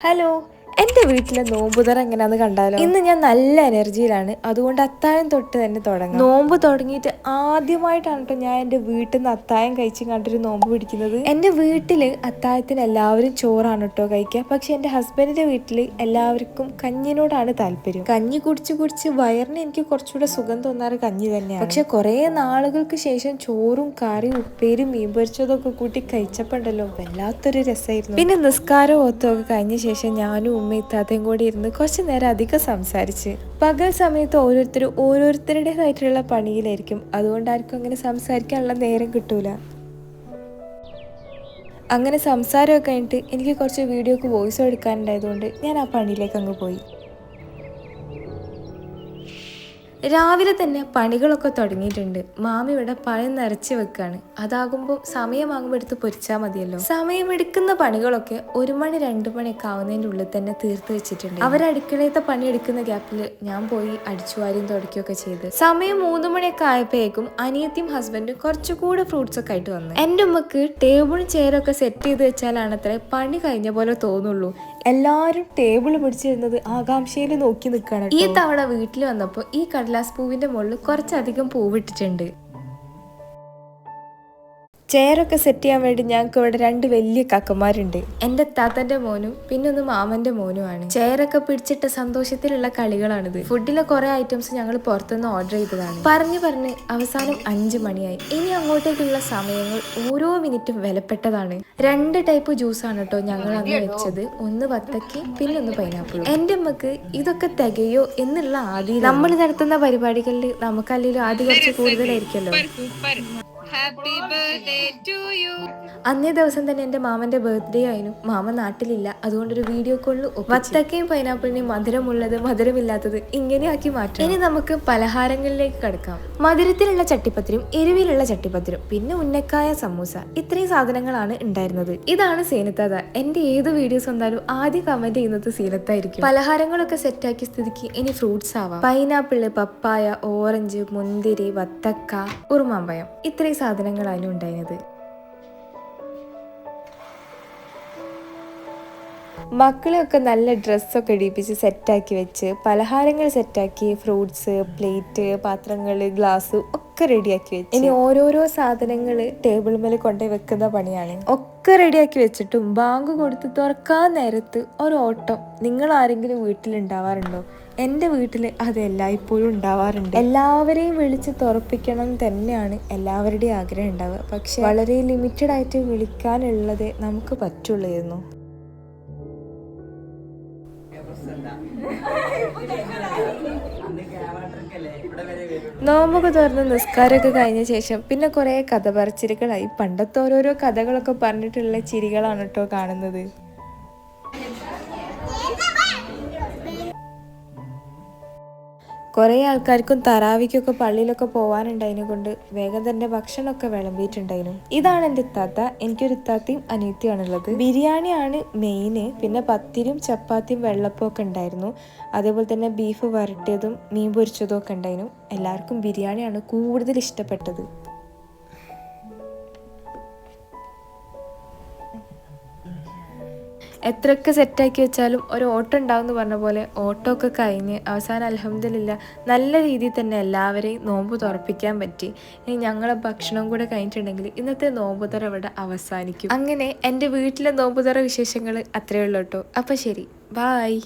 Hello, എൻ്റെ വീട്ടിലെ നോമ്പുതറ എങ്ങനെയാന്ന് കണ്ടാലോ? ഇന്ന് ഞാൻ നല്ല എനർജിയിലാണ്, അതുകൊണ്ട് അത്താഴം തൊട്ട് തന്നെ തുടങ്ങാം. നോമ്പ് തുടങ്ങിയിട്ട് ആദ്യമായിട്ടാണ് കേട്ടോ ഞാൻ എൻ്റെ വീട്ടിൽ നിന്ന് അത്താഴം കഴിച്ച് കണ്ടൊരു നോമ്പ് പിടിക്കുന്നത്. എൻ്റെ വീട്ടിൽ അത്താഴത്തിന് എല്ലാവരും ചോറാണ് കേട്ടോ കഴിക്കുക. പക്ഷെ എൻ്റെ ഹസ്ബൻഡിൻ്റെ വീട്ടിൽ എല്ലാവർക്കും കഞ്ഞിനോടാണ് താല്പര്യം. കഞ്ഞി കുടിച്ച് കുടിച്ച് വയറിന് എനിക്ക് കുറച്ചുകൂടെ സുഖം തോന്നാറ് കഞ്ഞി തന്നെയാണ്. പക്ഷെ കുറേ നാളുകൾക്ക് ശേഷം ചോറും കറിയും ഉപ്പേരും മീൻ പൊരിച്ചതൊക്കെ കൂട്ടി കഴിച്ചപ്പോണ്ടല്ലോ വല്ലാത്തൊരു രസമായിരുന്നു. പിന്നെ നിസ്കാരം ഓത്തൊക്കെ കഴിഞ്ഞ ശേഷം ഞാനും ഉമ്മയും ഇത്താത്തയും കൂടി ഇരുന്ന് കുറച്ച് നേരം അധികം സംസാരിച്ച്. പകൽ സമയത്ത് ഓരോരുത്തരുടേതായിട്ടുള്ള പണിയിലായിരിക്കും, അതുകൊണ്ടായിരിക്കും അങ്ങനെ സംസാരിക്കാനുള്ള നേരം കിട്ടൂല. അങ്ങനെ സംസാരമൊക്കെ കഴിഞ്ഞിട്ട് എനിക്ക് കുറച്ച് വീഡിയോക്ക് വോയിസ് എടുക്കാനുണ്ടായതുകൊണ്ട് ഞാൻ ആ പണിയിലേക്ക് അങ്ങ് പോയി. രാവിലെ തന്നെ പണികളൊക്കെ തുടങ്ങിയിട്ടുണ്ട്. മാമി ഇവിടെ പഴം നിറച്ച് വെക്കാണ്. അതാകുമ്പോൾ സമയമാകുമ്പോൾ എടുത്ത് പൊരിച്ചാൽ മതിയല്ലോ. സമയമെടുക്കുന്ന പണികളൊക്കെ 1 മണി 2 മണിയൊക്കെ ആവുന്നതിൻ്റെ ഉള്ളിൽ തന്നെ തീർത്ത് വെച്ചിട്ടുണ്ട്. അവരടുക്കളയത്തെ പണി എടുക്കുന്ന ഗ്യാപ്പിൽ ഞാൻ പോയി അടിച്ചുവാരിയും തുടക്കുകയൊക്കെ ചെയ്ത് സമയം 3 മണിയൊക്കെ ആയപ്പോഴേക്കും അനിയത്തിയും ഹസ്ബൻഡും കുറച്ചുകൂടെ ഫ്രൂട്ട്സ് ഒക്കെ ആയിട്ട് വന്നു. എൻ്റെ ഉമ്മക്ക് ടേബിളും ചെയറൊക്കെ സെറ്റ് ചെയ്ത് വെച്ചാലാണത്രേ പണി കഴിഞ്ഞ പോലെ തോന്നുള്ളൂ. എല്ലാവരും ടേബിൾ പിടിച്ചിരുന്നത് ആകാംക്ഷയിൽ നോക്കി നിൽക്കുകയാണ്. ഈ തവണ വീട്ടിൽ വന്നപ്പോൾ ഈ കടലാസ് പൂവിന്റെ മുകളിൽ കുറച്ചധികം പൂവിട്ടിട്ടുണ്ട്. ചെയറൊക്കെ സെറ്റ് ചെയ്യാൻ വേണ്ടി ഞങ്ങൾക്ക് ഇവിടെ 2 വലിയ കാക്കന്മാരുണ്ട്. എൻ്റെ താത്തന്റെ മോനും പിന്നെ ഒന്ന് മാമന്റെ മോനുമാണ്. ചെയറൊക്കെ പിടിച്ചിട്ട സന്തോഷത്തിലുള്ള കളികളാണിത്. ഫുഡിലെ കുറെ ഐറ്റംസ് ഞങ്ങൾ പുറത്തുനിന്ന് ഓർഡർ ചെയ്തതാണ്. പറഞ്ഞ് അവസാനം 5 മണിയായി. ഇനി അങ്ങോട്ടേക്കുള്ള സമയങ്ങൾ ഓരോ മിനിറ്റും വിലപ്പെട്ടതാണ്. 2 ടൈപ്പ് ജ്യൂസാണ് കേട്ടോ ഞങ്ങൾ അന്ന് വെച്ചത്. ഒന്ന് വത്തക്ക പിന്നെ ഒന്ന് പൈനാപ്പിൾ. എൻ്റെ അമ്മക്ക് ഇതൊക്കെ തികയോ എന്നുള്ള ആദ്യം നമ്മൾ നടത്തുന്ന പരിപാടികളിൽ നമുക്കല്ലെങ്കിലും ആദ്യം കുറച്ച് കൂടുതലായിരിക്കല്ലോ. അന്നേ ദിവസം തന്നെ എൻ്റെ മാമന്റെ ബർത്ത്ഡേ ആയിരുന്നു. മാമ നാട്ടിലില്ല, അതുകൊണ്ടൊരു വീഡിയോ കോളിൽ വത്തക്കയും പൈനാപ്പിളിനെയും മധുരമുള്ളത് മധുരമില്ലാത്തത് ഇങ്ങനെയാക്കി മാറ്റാം. ഇനി നമുക്ക് പലഹാരങ്ങളിലേക്ക് കടക്കാം. മധുരത്തിലുള്ള ചട്ടിപ്പത്തിരും എരിവിലുള്ള ചട്ടിപ്പത്തിരും പിന്നെ ഉന്നക്കായ സമൂസ, ഇത്രയും സാധനങ്ങളാണ് ഉണ്ടായിരുന്നത്. ഇതാണ് സീനത്താത. എൻ്റെ ഏത് വീഡിയോസ് വന്നാലും ആദ്യം കമന്റ് ചെയ്യുന്നത് സീനത്തായിരിക്കും. പലഹാരങ്ങളൊക്കെ സെറ്റാക്കിയ സ്ഥിതിക്ക് ഇനി ഫ്രൂട്ട്സ് ആവാം. പൈനാപ്പിള്, പപ്പായ, ഓറഞ്ച്, മുന്തിരി, വത്തക്ക, ഉറുമാമ്പഴം, ഇത്രയും സാധനങ്ങളാണ് ഉണ്ടായിരുന്നത്. മക്കളെയൊക്കെ നല്ല ഡ്രസ്സൊക്കെ ഇടിപ്പിച്ച് സെറ്റാക്കി വെച്ച് പലഹാരങ്ങൾ സെറ്റാക്കി, ഫ്രൂട്ട്സ്, പ്ലേറ്റ്, പാത്രങ്ങൾ, ഗ്ലാസ് ഒക്കെ റെഡിയാക്കി വെച്ച് ഇനി ഓരോരോ സാധനങ്ങൾ ടേബിൾ മേൽ കൊണ്ടുപോയി വെക്കുന്ന പണിയാണ്. ഒക്കെ റെഡിയാക്കി വെച്ചിട്ടും ബാങ്ക് കൊടുത്ത് തുറക്കാൻ നേരത്ത് ഒരോട്ടം നിങ്ങൾ ആരെങ്കിലും വീട്ടിലുണ്ടാവാറുണ്ടോ? എൻ്റെ വീട്ടിൽ അത് എല്ലായ്പ്പോഴും ഉണ്ടാവാറുണ്ട്. എല്ലാവരെയും വിളിച്ച് തുറപ്പിക്കണം തന്നെയാണ് എല്ലാവരുടെയും ആഗ്രഹം ഉണ്ടാവുക. പക്ഷെ വളരെ ലിമിറ്റഡ് ആയിട്ട് വിളിക്കാനുള്ളത് നമുക്ക് പറ്റുള്ളായിരുന്നു. നോമ്പൊക്കെ തുറന്ന് നിസ്കാരമൊക്കെ കഴിഞ്ഞ ശേഷം പിന്നെ കുറേ കഥ പറച്ചിലുകളായി. പണ്ടത്തെ ഓരോരോ കഥകളൊക്കെ പറഞ്ഞിട്ടുള്ള ചിരികളാണ് കേട്ടോ കാണുന്നത്. കുറേ ആൾക്കാർക്കും തറാവിക്കൊക്കെ പള്ളിയിലൊക്കെ പോകാനുണ്ടായതിനെ കൊണ്ട് വേഗം തന്നെ ഭക്ഷണമൊക്കെ വിളമ്പിയിട്ടുണ്ടായിരുന്നു. ഇതാണ് എൻ്റെ ഇത്താത്ത. എനിക്കൊരു ഇത്താത്തയും അനിയത്തിയാണുള്ളത്. ബിരിയാണിയാണ് മെയിന്. പിന്നെ പത്തിരിയും ചപ്പാത്തിയും വെള്ളപ്പമൊക്കെ ഉണ്ടായിരുന്നു. അതേപോലെ തന്നെ ബീഫ് വരട്ടിയതും മീൻ പൊരിച്ചതും ഒക്കെ ഉണ്ടായിരുന്നു. എല്ലാവർക്കും ബിരിയാണിയാണ് കൂടുതൽ ഇഷ്ടപ്പെട്ടത്. എത്രയൊക്കെ സെറ്റാക്കി വെച്ചാലും ഒരു ഓട്ടം ഉണ്ടാവും എന്ന് പറഞ്ഞ പോലെ ഓട്ടോ ഒക്കെ കഴിഞ്ഞ് അവസാനം അൽഹംദുലില്ലാ നല്ല രീതിയിൽ തന്നെ എല്ലാവരെയും നോമ്പ് തുറപ്പിക്കാൻ പറ്റി. ഇനി ഞങ്ങളെ ഭക്ഷണം കൂടെ കഴിഞ്ഞിട്ടുണ്ടെങ്കിൽ ഇന്നത്തെ നോമ്പുതറ ഇവിടെ അവസാനിക്കും. അങ്ങനെ എൻ്റെ വീട്ടിലെ നോമ്പുതറ വിശേഷങ്ങൾ അത്രയേ ഉള്ളൂ കേട്ടോ. അപ്പം ശരി, ബായ്.